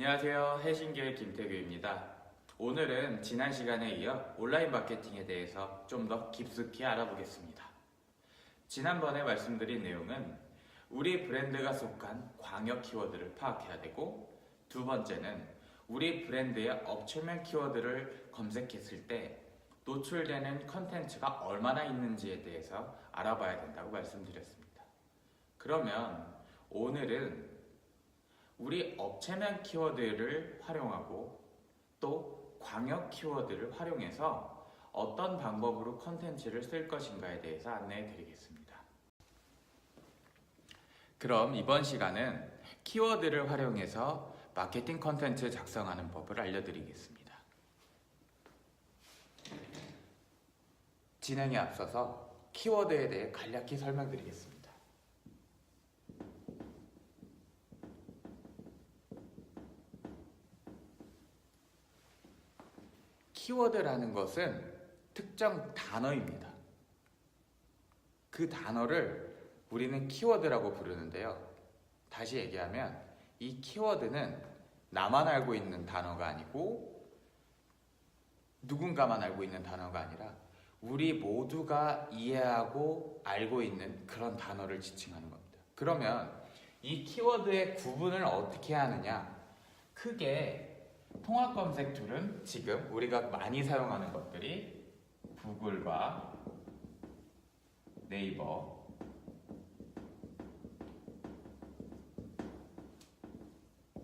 안녕하세요. 해신교의 김태규입니다. 오늘은 지난 시간에 이어 온라인 마케팅에 대해서 좀 더 깊숙이 알아보겠습니다. 지난번에 말씀드린 내용은 우리 브랜드가 속한 광역 키워드를 파악해야 되고, 두 번째는 우리 브랜드의 업체명 키워드를 검색했을 때 노출되는 컨텐츠가 얼마나 있는지에 대해서 알아봐야 된다고 말씀드렸습니다. 그러면 오늘은 우리 업체명 키워드를 활용하고 또 광역 키워드를 활용해서 어떤 방법으로 컨텐츠를 쓸 것인가에 대해서 안내해 드리겠습니다. 그럼 이번 시간은 키워드를 활용해서 마케팅 컨텐츠 작성하는 법을 알려드리겠습니다. 진행에 앞서서 키워드에 대해 간략히 설명드리겠습니다. 키워드라는 것은 특정 단어입니다. 그 단어를 우리는 키워드라고 부르는데요. 다시 얘기하면 이 키워드는 나만 알고 있는 단어가 아니고 누군가만 알고 있는 단어가 아니라 우리 모두가 이해하고 알고 있는 그런 단어를 지칭하는 겁니다. 그러면 이 키워드의 구분을 어떻게 하느냐? 크게 통합 검색 툴은 지금 우리가 많이 사용하는 것들이 구글과 네이버,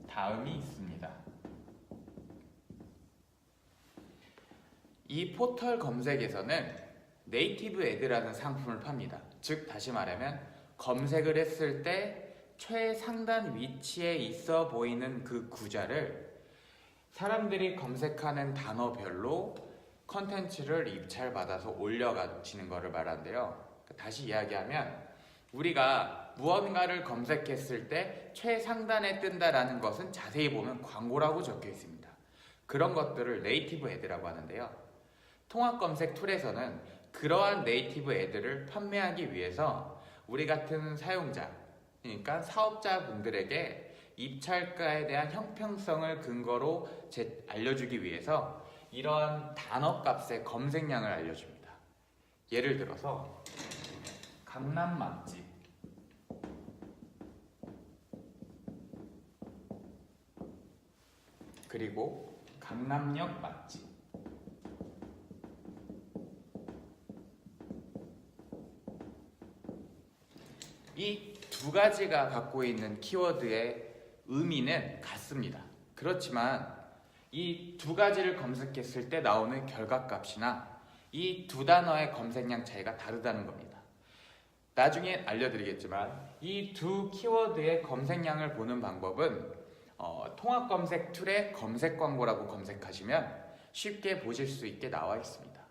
다음이 있습니다. 이 포털 검색에서는 네이티브 애드라는 상품을 팝니다. 즉 다시 말하면 검색을 했을 때 최상단 위치에 있어 보이는 그 구자를 사람들이 검색하는 단어별로 컨텐츠를 입찰받아서 올려가지는 것을 말하는데요. 다시 이야기하면 우리가 무언가를 검색했을 때 최상단에 뜬다라는 것은 자세히 보면 광고라고 적혀 있습니다. 그런 것들을 네이티브 애드라고 하는데요. 통합 검색 툴에서는 그러한 네이티브 애드를 판매하기 위해서 우리 같은 사용자, 그러니까 사업자분들에게 입찰가에 대한 형평성을 근거로 알려주기 위해서 이러한 단어값의 검색량을 알려줍니다. 예를 들어서 강남 맛집, 그리고 강남역 맛집, 이 두 가지가 갖고 있는 키워드의 의미는 같습니다. 그렇지만 이 두 가지를 검색했을 때 나오는 결과값이나 이 두 단어의 검색량 차이가 다르다는 겁니다. 나중에 알려드리겠지만 이 두 키워드의 검색량을 보는 방법은 통합 검색 툴의 검색 광고라고 검색하시면 쉽게 보실 수 있게 나와 있습니다.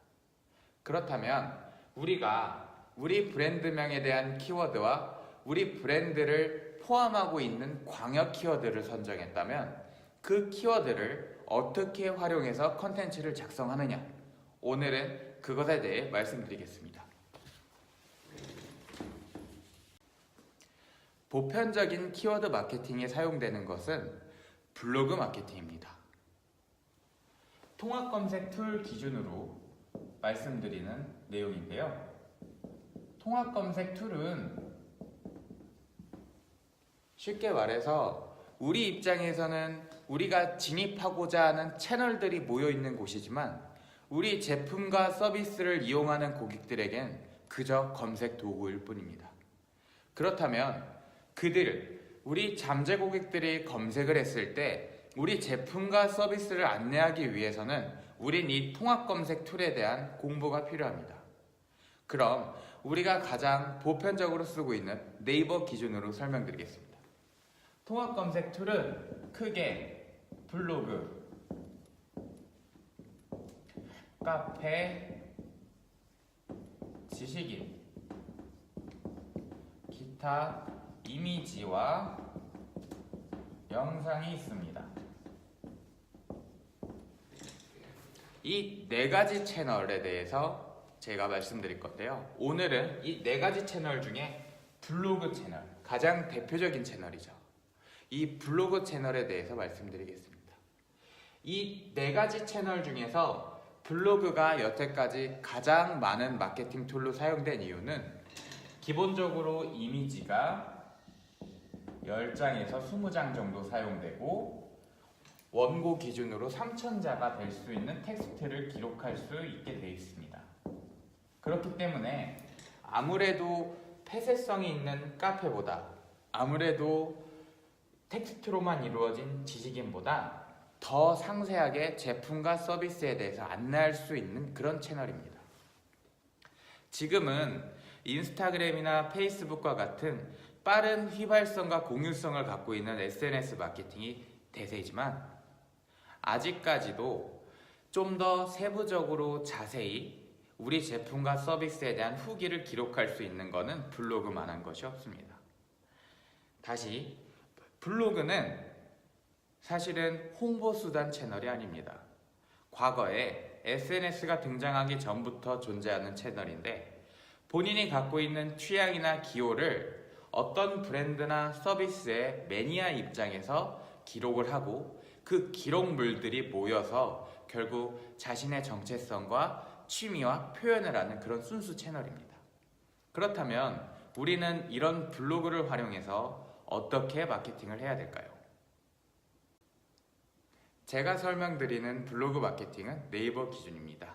그렇다면 우리가 우리 브랜드명에 대한 키워드와 우리 브랜드를 포함하고 있는 광역 키워드를 선정했다면 그 키워드를 어떻게 활용해서 컨텐츠를 작성하느냐, 오늘은 그것에 대해 말씀드리겠습니다. 보편적인 키워드 마케팅에 사용되는 것은 블로그 마케팅입니다. 통합 검색 툴 기준으로 말씀드리는 내용인데요. 통합 검색 툴은 쉽게 말해서 우리 입장에서는 우리가 진입하고자 하는 채널들이 모여 있는 곳이지만 우리 제품과 서비스를 이용하는 고객들에겐 그저 검색 도구일 뿐입니다. 그렇다면 우리 잠재 고객들이 검색을 했을 때 우리 제품과 서비스를 안내하기 위해서는 우린 이 통합 검색 툴에 대한 공부가 필요합니다. 그럼 우리가 가장 보편적으로 쓰고 있는 네이버 기준으로 설명드리겠습니다. 통합 검색 툴은 크게 블로그, 카페, 지식인, 기타, 이미지와 영상이 있습니다. 이 네 가지 채널에 대해서 제가 말씀드릴 건데요. 오늘은 이 네 가지 채널 중에 블로그 채널, 가장 대표적인 채널이죠. 이 블로그 채널에 대해서 말씀드리겠습니다. 이 네 가지 채널 중에서 블로그가 여태까지 가장 많은 마케팅 툴로 사용된 이유는 기본적으로 이미지가 10장에서 20장 정도 사용되고 원고 기준으로 3,000자가 될 수 있는 텍스트를 기록할 수 있게 되어 있습니다. 그렇기 때문에 아무래도 폐쇄성이 있는 카페보다, 아무래도 텍스트로만 이루어진 지식인보다 더 상세하게 제품과 서비스에 대해서 안내할 수 있는 그런 채널입니다. 지금은 인스타그램이나 페이스북과 같은 빠른 휘발성과 공유성을 갖고 있는 SNS 마케팅이 대세이지만 아직까지도 좀 더 세부적으로 자세히 우리 제품과 서비스에 대한 후기를 기록할 수 있는 것은 블로그만한 것이 없습니다. 다시, 블로그는 사실은 홍보수단 채널이 아닙니다. 과거에 SNS가 등장하기 전부터 존재하는 채널인데 본인이 갖고 있는 취향이나 기호를 어떤 브랜드나 서비스의 매니아 입장에서 기록을 하고 그 기록물들이 모여서 결국 자신의 정체성과 취미와 표현을 하는 그런 순수 채널입니다. 그렇다면 우리는 이런 블로그를 활용해서 어떻게 마케팅을 해야 될까요? 제가 설명드리는 블로그 마케팅은 네이버 기준입니다.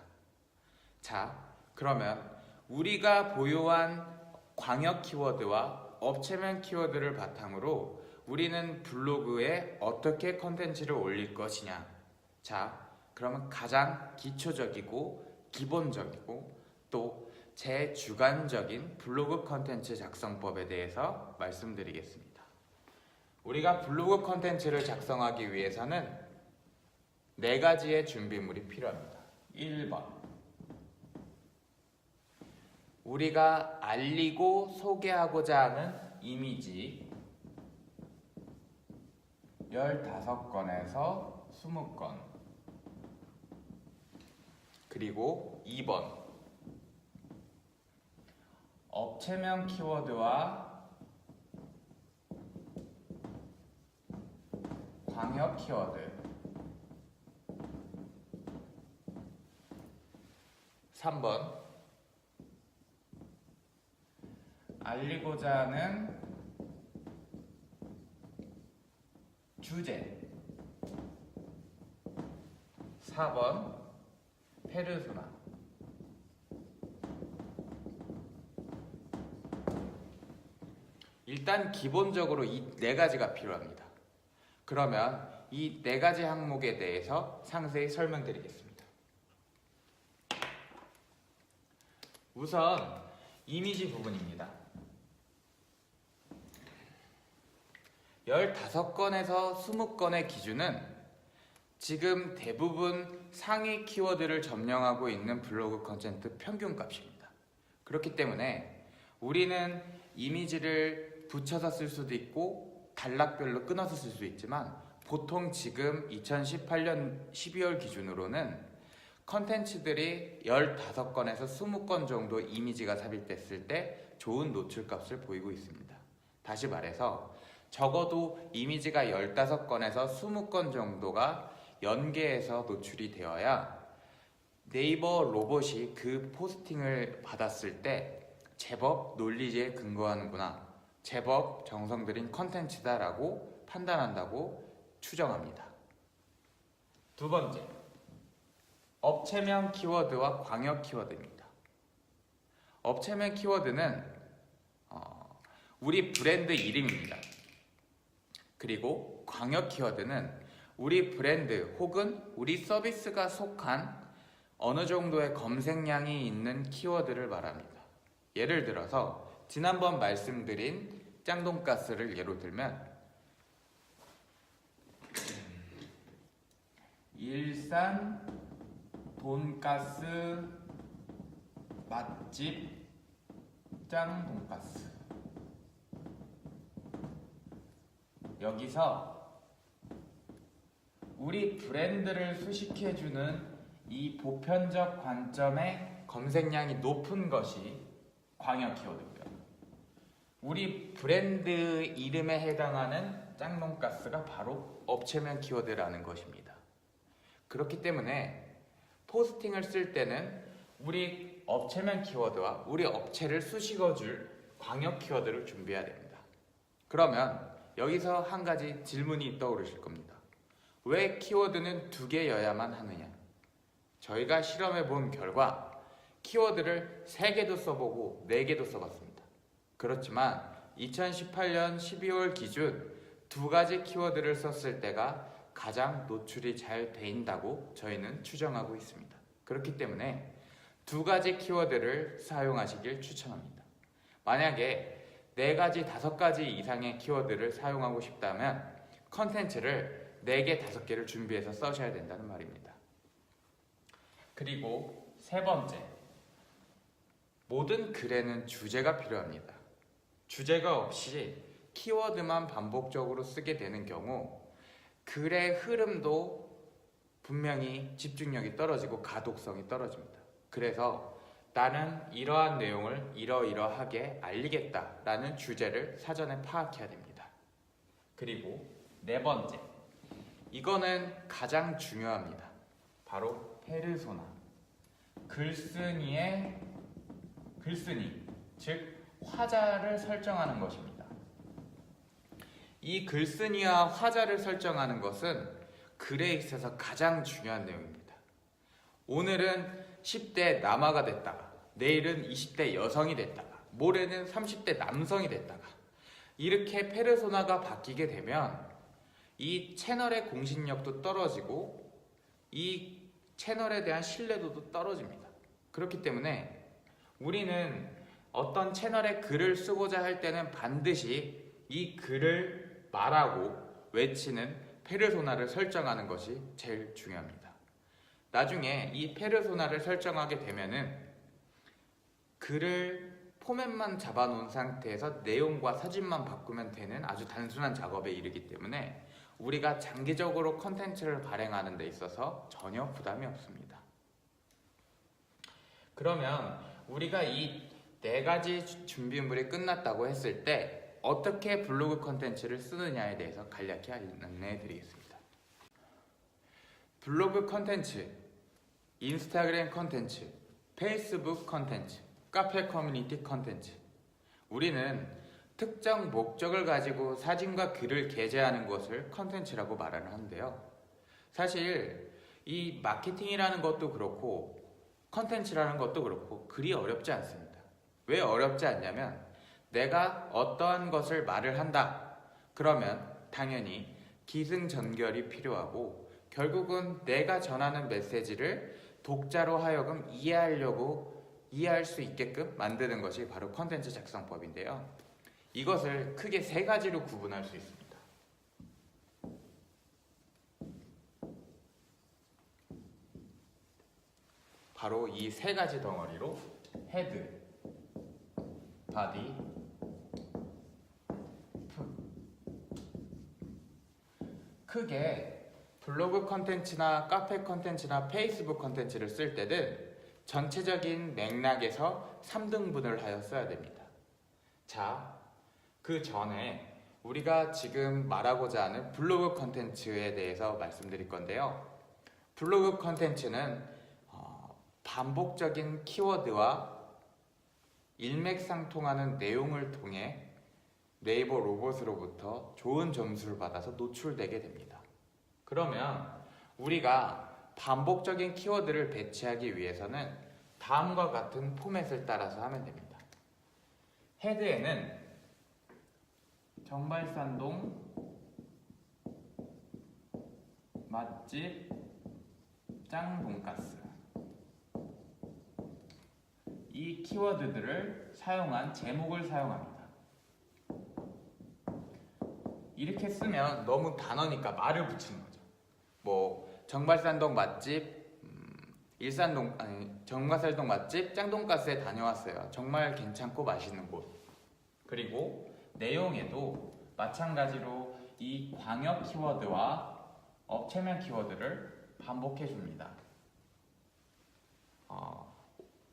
자, 그러면 우리가 보유한 광역 키워드와 업체명 키워드를 바탕으로 우리는 블로그에 어떻게 컨텐츠를 올릴 것이냐. 자, 그러면 가장 기초적이고 기본적이고 또 제주관적인 블로그 컨텐츠 작성법에 대해서 말씀드리겠습니다. 우리가 블로그 컨텐츠를 작성하기 위해서는 4가지의 준비물이 필요합니다. 1번, 우리가 알리고 소개하고자 하는 이미지 15건에서 20건. 그리고 2번, 업체명 키워드와 광역 키워드. 3번, 알리고자 하는 주제. 4번, 페르소나. 일단 기본적으로 이 4가지가 필요합니다. 그러면 이 4가지 항목에 대해서 상세히 설명드리겠습니다. 우선 이미지 부분입니다. 15건에서 20건의 기준은 지금 대부분 상위 키워드를 점령하고 있는 블로그 컨텐츠 평균값입니다. 그렇기 때문에 우리는 이미지를 붙여서 쓸 수도 있고 단락별로 끊어서 쓸 수 있지만 보통 지금 2018년 12월 기준으로는 컨텐츠들이 15건에서 20건 정도 이미지가 삽입됐을 때 좋은 노출값을 보이고 있습니다. 다시 말해서 적어도 이미지가 15건에서 20건 정도가 연계해서 노출이 되어야 네이버 로봇이 그 포스팅을 받았을 때 제법 논리지에 근거하는구나, 제법 정성 들인 컨텐츠다라고 판단한다고 추정합니다. 2번째, 업체명 키워드와 광역 키워드입니다. 업체명 키워드는 우리 브랜드 이름입니다. 그리고 광역 키워드는 우리 브랜드 혹은 우리 서비스가 속한 어느 정도의 검색량이 있는 키워드를 말합니다. 예를 들어서 지난번 말씀드린 짱돈가스를 예로 들면 일산 돈가스 맛집 짱돈가스. 여기서 우리 브랜드를 수식해주는 이 보편적 관점의 검색량이 높은 것이 광역 키워드고요. 우리 브랜드 이름에 해당하는 짱돈가스가 바로 업체명 키워드라는 것입니다. 그렇기 때문에 포스팅을 쓸 때는 우리 업체명 키워드와 우리 업체를 수식어줄 광역 키워드를 준비해야 됩니다. 그러면 여기서 한 가지 질문이 떠오르실 겁니다. 왜 키워드는 2개여야만 하느냐? 저희가 실험해 본 결과 키워드를 3개도 써보고 4개도 써봤습니다. 그렇지만 2018년 12월 기준 2가지 키워드를 썼을 때가 가장 노출이 잘 된다고 저희는 추정하고 있습니다. 그렇기 때문에 2가지 키워드를 사용하시길 추천합니다. 만약에 4가지, 5가지 이상의 키워드를 사용하고 싶다면 컨텐츠를 4개, 5개를 준비해서 써셔야 된다는 말입니다. 그리고 3번째, 모든 글에는 주제가 필요합니다. 주제가 없이 키워드만 반복적으로 쓰게 되는 경우 글의 흐름도 분명히 집중력이 떨어지고 가독성이 떨어집니다. 그래서 나는 이러한 내용을 이러이러하게 알리겠다라는 주제를 사전에 파악해야 됩니다. 그리고 4번째, 이거는 가장 중요합니다. 바로 페르소나, 글쓴이, 즉 화자를 설정하는 것입니다. 이 글쓴이와 화자를 설정하는 것은 글에 있어서 가장 중요한 내용입니다. 오늘은 10대 남아가 됐다가, 내일은 20대 여성이 됐다가, 모레는 30대 남성이 됐다가, 이렇게 페르소나가 바뀌게 되면 이 채널의 공신력도 떨어지고 이 채널에 대한 신뢰도도 떨어집니다. 그렇기 때문에 우리는 어떤 채널에 글을 쓰고자 할 때는 반드시 이 글을 말하고 외치는 페르소나를 설정하는 것이 제일 중요합니다. 나중에 이 페르소나를 설정하게 되면은 글을 포맷만 잡아놓은 상태에서 내용과 사진만 바꾸면 되는 아주 단순한 작업에 이르기 때문에 우리가 장기적으로 컨텐츠를 발행하는 데 있어서 전혀 부담이 없습니다. 그러면 우리가 이 4가지 준비물이 끝났다고 했을 때 어떻게 블로그 컨텐츠를 쓰느냐에 대해서 간략히 안내해 드리겠습니다. 블로그 컨텐츠, 인스타그램 컨텐츠, 페이스북 컨텐츠, 카페 커뮤니티 컨텐츠. 우리는 특정 목적을 가지고 사진과 글을 게재하는 것을 컨텐츠라고 말을 하는데요. 사실 이 마케팅이라는 것도 그렇고 컨텐츠라는 것도 그렇고 그리 어렵지 않습니다. 왜 어렵지 않냐면 내가 어떠한 것을 말을 한다. 그러면 당연히 기승전결이 필요하고 결국은 내가 전하는 메시지를 독자로 하여금 이해할 수 있게끔 만드는 것이 바로 컨텐츠 작성법인데요. 이것을 크게 3가지로 구분할 수 있습니다. 바로 이 3가지 덩어리로 헤드, 바디, 풋. 크게 블로그 컨텐츠나 카페 컨텐츠나 페이스북 컨텐츠를 쓸 때는 전체적인 맥락에서 3등분을 하여 써야 됩니다. 자, 그 전에 우리가 지금 말하고자 하는 블로그 컨텐츠에 대해서 말씀드릴 건데요. 블로그 컨텐츠는 반복적인 키워드와 일맥상통하는 내용을 통해 네이버 로봇으로부터 좋은 점수를 받아서 노출되게 됩니다. 그러면 우리가 반복적인 키워드를 배치하기 위해서는 다음과 같은 포맷을 따라서 하면 됩니다. 헤드에는 정발산동 맛집 짱 돈가스, 이 키워드들을 사용한 제목을 사용합니다. 이렇게 쓰면 너무 단어니까 말을 붙이는 거죠. 뭐 정발산동 맛집, 정마살동 맛집 짱돈가스에 다녀왔어요. 정말 괜찮고 맛있는 곳. 그리고 내용에도 마찬가지로 이 광역 키워드와 업체명 키워드를 반복해 줍니다.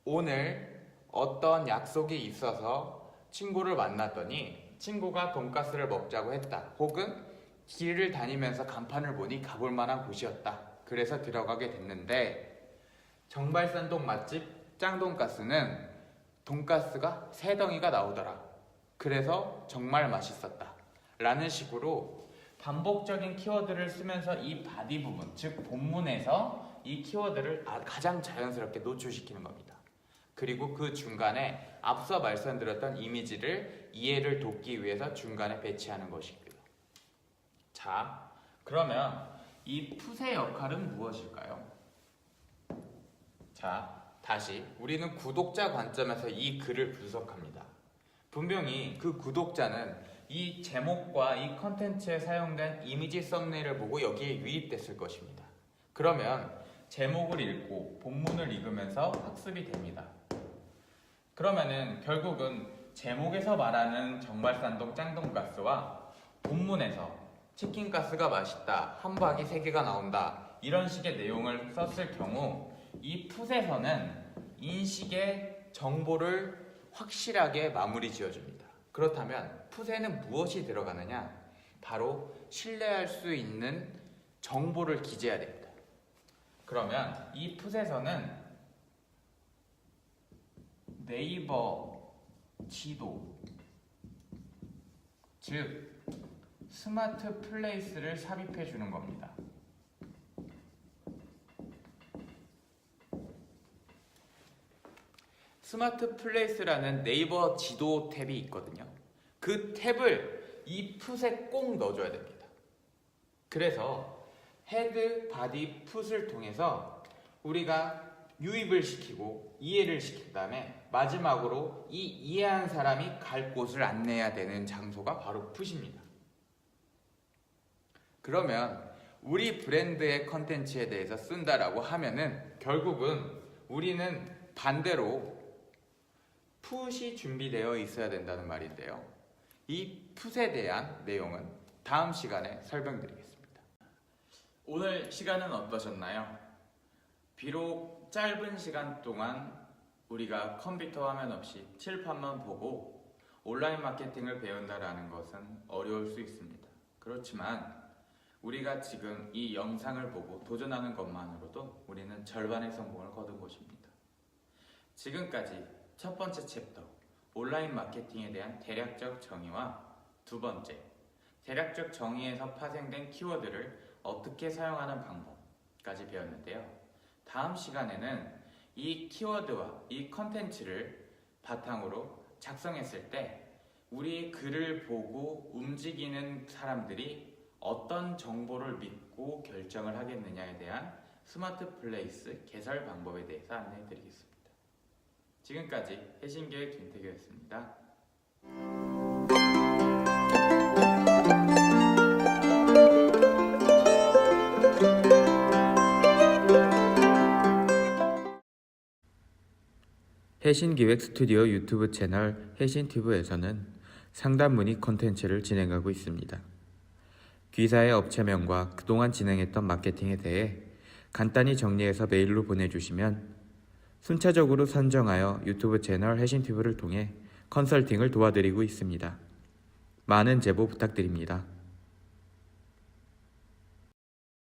오늘 어떤 약속이 있어서 친구를 만났더니 친구가 돈가스를 먹자고 했다. 혹은 길을 다니면서 간판을 보니 가볼 만한 곳이었다. 그래서 들어가게 됐는데 정발산동 맛집 짱돈가스는 돈가스가 3덩이가 나오더라. 그래서 정말 맛있었다. 라는 식으로 반복적인 키워드를 쓰면서 이 바디 부분, 즉 본문에서 이 키워드를 가장 자연스럽게 노출시키는 겁니다. 그리고 그 중간에 앞서 말씀드렸던 이미지를 이해를 돕기 위해서 중간에 배치하는 것이고요. 자, 그러면 이 풋의 역할은 무엇일까요? 자, 다시 우리는 구독자 관점에서 이 글을 분석합니다. 분명히 그 구독자는 이 제목과 이 컨텐츠에 사용된 이미지 썸네일을 보고 여기에 유입됐을 것입니다. 그러면 제목을 읽고 본문을 읽으면서 학습이 됩니다. 그러면은 결국은 제목에서 말하는 정발산동 짱돈가스와 본문에서 치킨가스가 맛있다, 함박이 3개가 나온다, 이런 식의 내용을 썼을 경우 이 풋에서는 인식의 정보를 확실하게 마무리 지어줍니다. 그렇다면 풋에는 무엇이 들어가느냐? 바로 신뢰할 수 있는 정보를 기재해야 됩니다. 그러면 이 풋에서는 네이버 지도, 즉 스마트 플레이스를 삽입해 주는 겁니다. 스마트 플레이스라는 네이버 지도 탭이 있거든요. 그 탭을 이 풋에 꼭 넣어줘야 됩니다. 그래서 헤드, 바디, 풋을 통해서 우리가 유입을 시키고 이해를 시킨 다음에 마지막으로 이 이해한 사람이 갈 곳을 안내해야 되는 장소가 바로 풋입니다. 그러면 우리 브랜드의 컨텐츠에 대해서 쓴다라고 하면은 결국은 우리는 반대로 풋이 준비되어 있어야 된다는 말인데요. 이 풋에 대한 내용은 다음 시간에 설명드리겠습니다. 오늘 시간은 어떠셨나요? 비록 짧은 시간 동안 우리가 컴퓨터 화면 없이 칠판만 보고 온라인 마케팅을 배운다라는 것은 어려울 수 있습니다. 그렇지만 우리가 지금 이 영상을 보고 도전하는 것만으로도 우리는 절반의 성공을 거둔 것입니다. 지금까지 첫 번째 챕터, 온라인 마케팅에 대한 대략적 정의와 두 번째, 대략적 정의에서 파생된 키워드를 어떻게 사용하는 방법까지 배웠는데요. 다음 시간에는 이 키워드와 이 컨텐츠를 바탕으로 작성했을 때 우리 글을 보고 움직이는 사람들이 어떤 정보를 믿고 결정을 하겠느냐에 대한 스마트 플레이스 개설 방법에 대해서 안내해 드리겠습니다. 지금까지 해신교회 김태규였습니다. 해신기획 스튜디오 유튜브 채널 해신튜브에서는 상담 문의 콘텐츠를 진행하고 있습니다. 귀사의 업체명과 그동안 진행했던 마케팅에 대해 간단히 정리해서 메일로 보내주시면 순차적으로 선정하여 유튜브 채널 해신튜브를 통해 컨설팅을 도와드리고 있습니다. 많은 제보 부탁드립니다.